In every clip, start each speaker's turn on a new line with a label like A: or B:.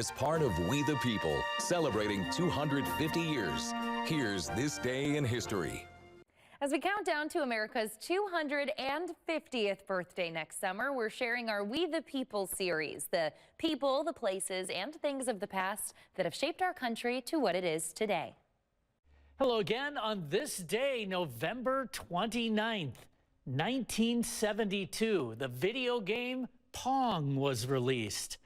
A: As part of We the People, celebrating 250 years, here's this day in history.
B: As we count down to America's 250th birthday next summer, we're sharing our We the People series, the people, the places, and things of the past that have shaped our country to what it is today.
C: Hello again. On this day, November 29th, 1972, the video game Pong was released.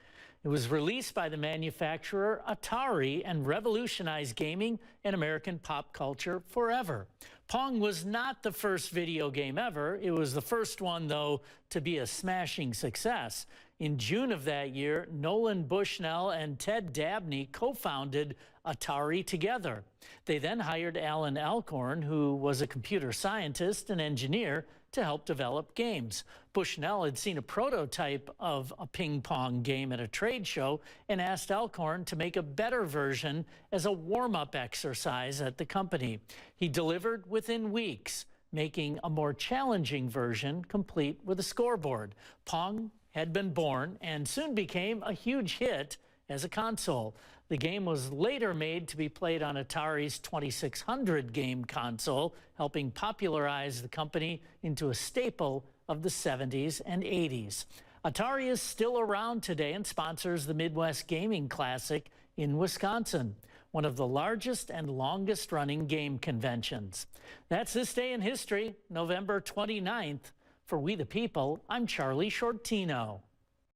C: It was released by the manufacturer Atari and revolutionized gaming and American pop culture forever. Pong was not the first video game ever. It was the first one, though, to be a smashing success. In June of that year, Nolan Bushnell and Ted Dabney co-founded Atari together. They then hired Alan Alcorn, who was a computer scientist and engineer, to help develop games. Bushnell had seen a prototype of a ping pong game at a trade show and asked Alcorn to make a better version as a warm-up exercise at the company. He delivered within weeks, making a more challenging version complete with a scoreboard. Pong had been born and soon became a huge hit as a console. The game was later made to be played on Atari's 2600 game console, helping popularize the company into a staple of the 70s and 80s. Atari is still around today and sponsors the Midwest Gaming Classic in Wisconsin, one of the largest and longest running game conventions. That's this day in history, November 29th. For We the People, I'm Charlie Shortino.